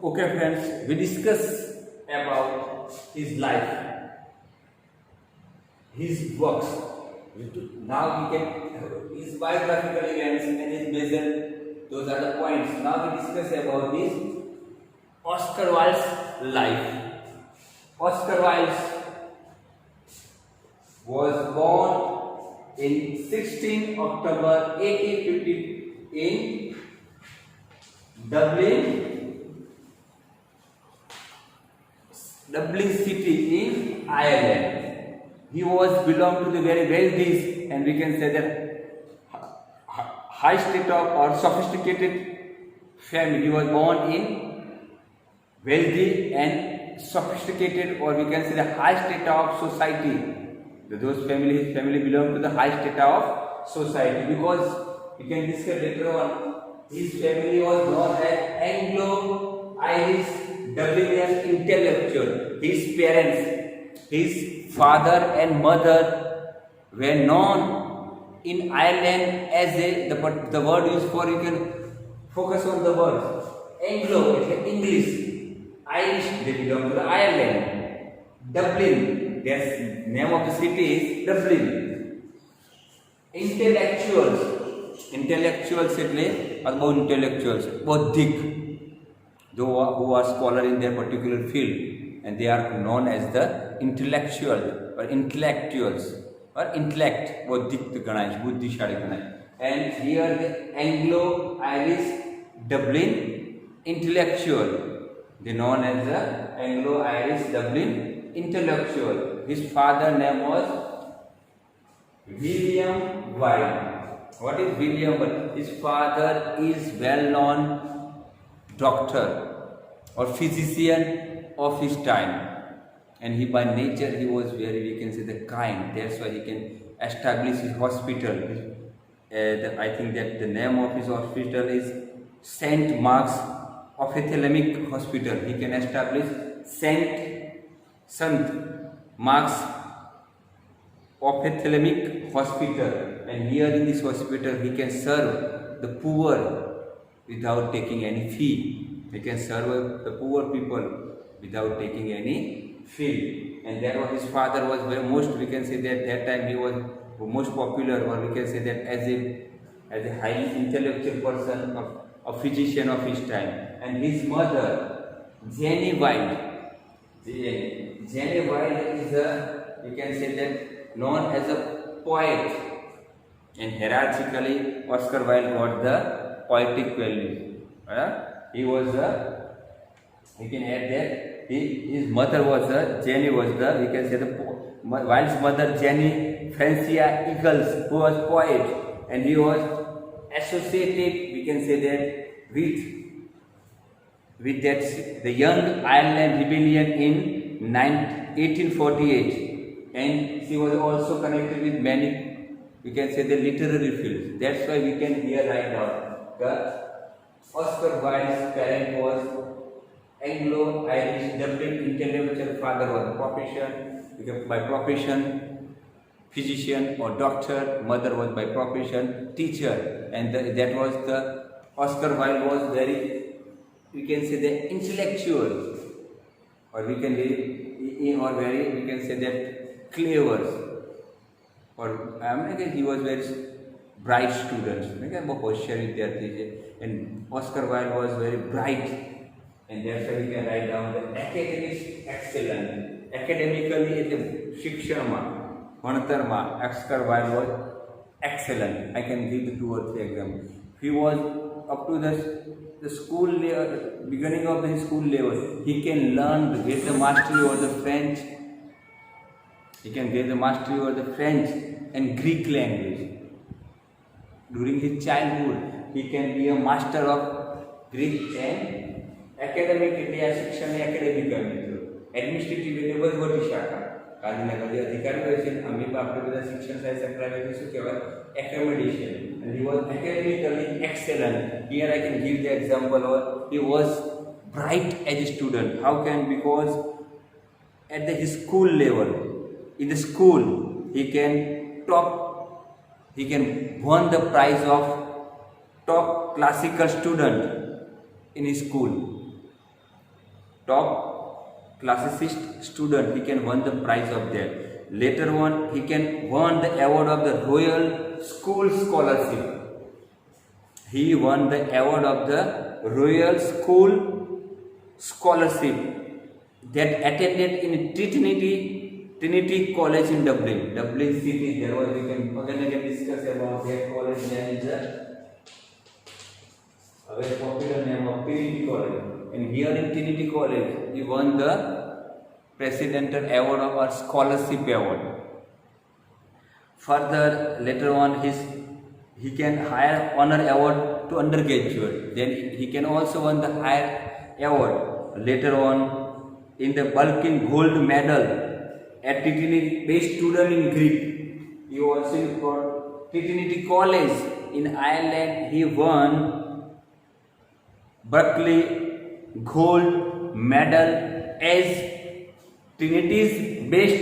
Okay, friends, we discuss about his life, his works. Now we can his biographical events and his major. Those are the points. Now we discuss about his Oscar Wilde's life. Oscar Wilde was born in 16 October 1850 in Dublin city in Ireland. He was belonged to the very wealthy, and we can say that high state of or sophisticated family. He was born in wealthy and sophisticated, or we can say the high state of society. Those his family belong to the high state of society, because we can discuss later on. His family was known as Anglo-Irish Dublinian intellectual. His parents, his father and mother, were known in Ireland as the word used for, you can focus on the word Anglo, it's English. Irish, they belong to the Ireland. Dublin, their name of the city is Dublin. Intellectuals એટલે બહુ intellectuals, બૌદ્ધિક, who are scholar in their particular field, and they are known as the intellectuals or intellect, બૌદ્ધિક ગણાય છે, બુદ્ધિશાળી ગણાય. And here the Anglo-Irish Dublin intellectual, they known as the Anglo-Irish Dublin intellectual. His father name was William Wilde. What is William Wilde? His father is well-known doctor or physician of his time, and he by nature he was very, we can say, the kind. That's why he can establish his hospital. I think that the name of his hospital is Saint Mark's Ophthalmic Hospital. He can establish Saint Mark's Ophthalmic Hospital, and here in this hospital he can serve the poor without taking any fee. He can serve the poor people without taking any fee, and that was his father was very most, we can say that time he was most popular, or we can say that as a highly intellectual person, a physician of his time. And his mother, Jenny Wilde is we can say that known as a poet, and hierarchically Oscar Wilde got the poetic value. He was we can add that his mother was Jenny was we can say the Wilde's mother Jenny Francia Eagles, who was poet, and he was associated, we can say that, with that the young Ireland rebellion in 1848, and she was also connected with many, we can say, the literary fields. That's why we can here write down the Oscar Wilde's parent was Anglo-Irish Dublin intellectual. Father was by profession physician or doctor. Mother was by profession teacher, and that was the Oscar Wilde was very, we can say, the intellectual, or we can say that clever, or he was very bright student, and Oscar Wilde was very bright, and that's why we can write down the academic excellent. Academically, શિક્ષણમાં ભણતરમાં Oscar Wilde was excellent. I can give the 2 or 3 examples. He was up to the school level, beginning of the school level, he can get the mastery over the French. He can get the mastery over the French and Greek language. During his childhood, he can be a master of Greek and academic शिक्षण academic administrative બધી શાખા ગાંધીનગર જે અધિકારીઓ છે અમે આપણે બધા શિક્ષણ સાથે સંકળાયેલા શું કહેવાય accommodation, and he was academically excellent. Here I can give the example of he was bright as a student. How can? Because at his school level, in the school, he can won the prize of top classical student in his school. top classicist student, he can won the prize of that. Later on, he can won the award of the Royal School Scholarship. He won the award of the Royal School Scholarship that attended in Trinity College in Dublin city. There was, we can again discuss about that college. There is a very popular name of Trinity College. And here in Trinity College, he won the Presidential Award or Scholarship Award. Further, later on, he can higher honor award to undergraduate. Then he can also won the higher award. Later on, in the bulking gold medal at Trinity, best student in Greek. He also for Trinity College in Ireland. He won Berkeley gold medal as Trinity's best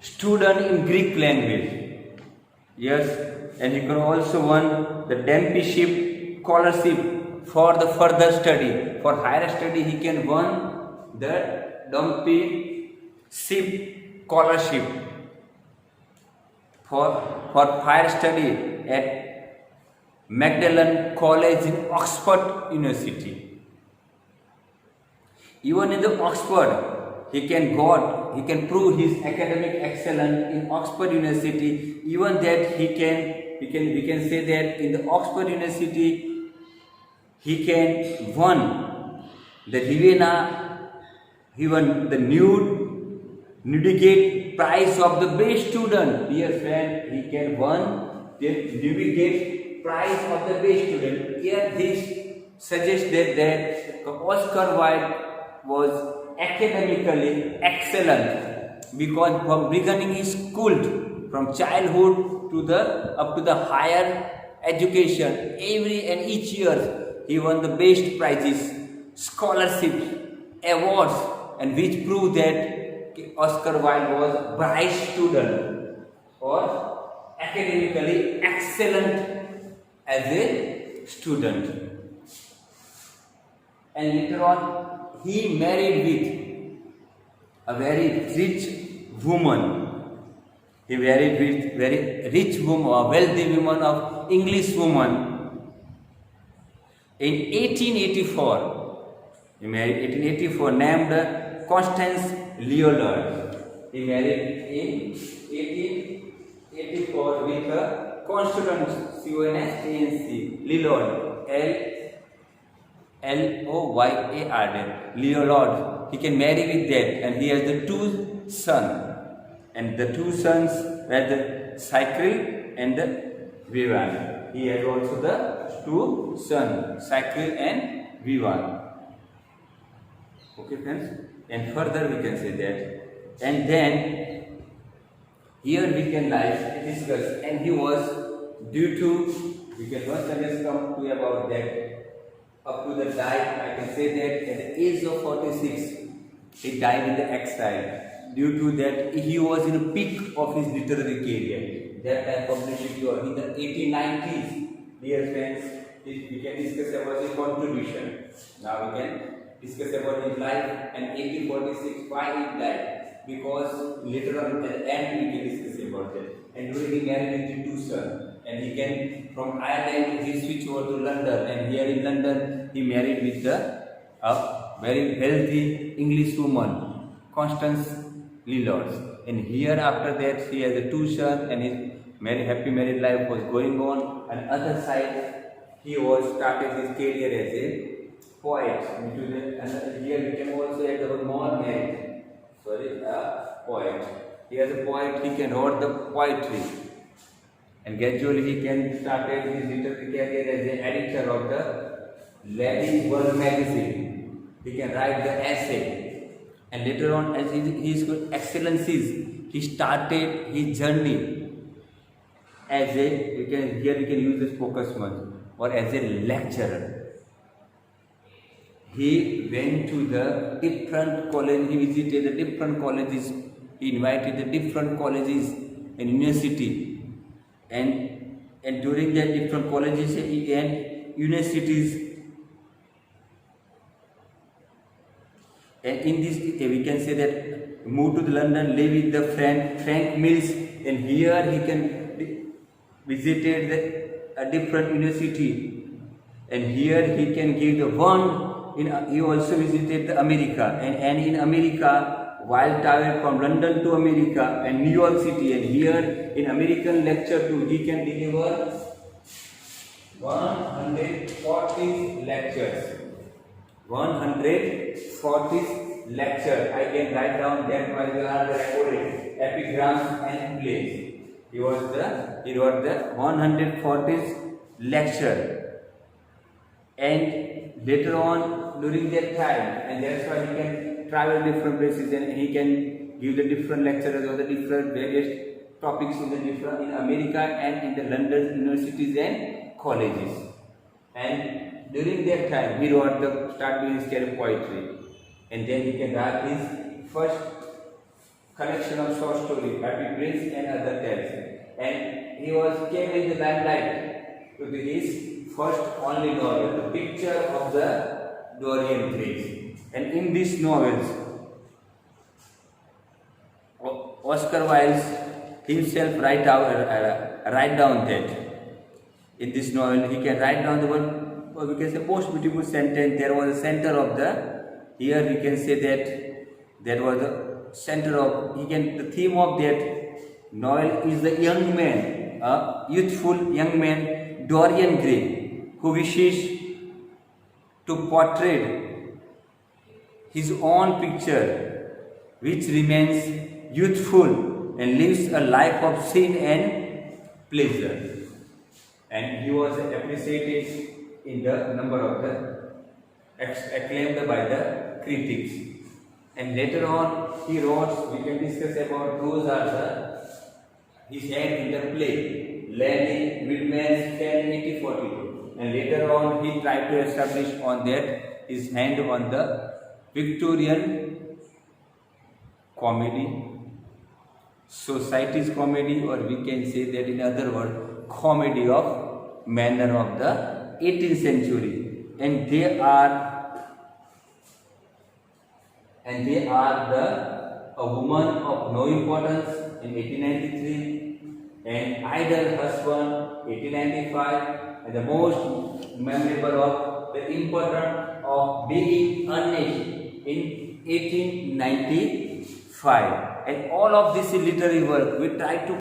student in Greek language. Yes, and he can also won the Dempsey scholarship for the further study. For higher study, he can won the Dempsey scholarship for higher study at Magdalen College in Oxford University. Even in the Oxford, he can prove his academic excellence in Oxford University. Even that we can say that in the Oxford University he can won the Ravenna, he won the Newdigate Prize of the best student. Dear friend, he can won the Newdigate Prize of the best student. Here this suggests that Oscar Wilde was academically excellent because from beginning he is schooled from childhood to up to the higher education. Every and each year he won the best prizes, scholarships, awards, and which prove that Oscar Wilde was a bright student or academically excellent as a student. And later on, he married with a very rich woman. He married with very rich woman, a wealthy woman of English woman. In 1884, he married 1884, named Constance Leonard. He married in 1884 with a Constance Leonard, L-O-Y-A-R-D, Leonard. He can marry with that, and he has the two sons. And the two sons were the Cyril and the Vivan. He has also the two sons, Cyril and Vivan. Okay, friends? And further we can say that. And then here we can discuss. And he was due to, we can once again come to about that. Up to the death, I can say that at the age of 46, he died in the exile. Due to that, he was in the peak of his literary career. That time published in the 1890s. Dear friends, we can discuss about his contribution. Now we can discuss about his life and 1846, why he died. Because later on at the end we can discuss about that. And during he married with two sons. And he can, from Ireland, he switched over to London. And here in London, he married with a very wealthy English woman, Constance Leonard. And here after that, he has a two sons, and his happy married life was going on. On the other side, he was started his career as a poet. And here we can also add the more marriage. A poet. He as a poet, he can write the poetry. And gradually he can started his literary career as an editor of the Ladies' World magazine. He can write the essay. And later on, as his excellencies, he started his journey as we can use this focus one, or as a lecturer. He went to the different college, he visited the different colleges, he invited the different colleges and university. And during the different colleges and universities, And in this we can say that moved to the London, live with the Frank Mills, and here he can visited a different university, and here he can give the one. He also visited the America, and in America, Wilde traveled from London to America and New York City, and here in American lecture too he can deliver 140 lectures. 140 lecture. I can write down that while you are recording epigrams and plays. He wrote the 140 lecture, and later on during that time, and that's why he can travel different places and he can give the different lectures or the different various topics in America and in the London universities and colleges. And during that time, he start doing his career poetry, and then he can write his first collection of short stories, Happy Prince and Other Tales. And he came in the limelight to his first only novel, The Picture of the Dorian Grace. And in these novels, Oscar Wilde himself write down that in this novel he can write down the one, or we can say most beautiful sentence. There was a center of here we can say that there was the center of, the theme of that novel is the young man, a youthful young man, Dorian Gray, who wishes to portray his own picture, which remains youthful and lives a life of sin and pleasure. And he was appreciated in the number of acclaimed by the critics. And later on he wrote, we can discuss about those are his hand in the play, Lanny Widman's 108042. And later on he tried to establish on that his hand on the Victorian comedy, society's comedy, or we can say that in other words, comedy of manner of the 18th century. And they are a woman of no importance in 1893, and idle husband 1895, and the most memorable of the important of being unnamed in 1895. And all of this literary work we try to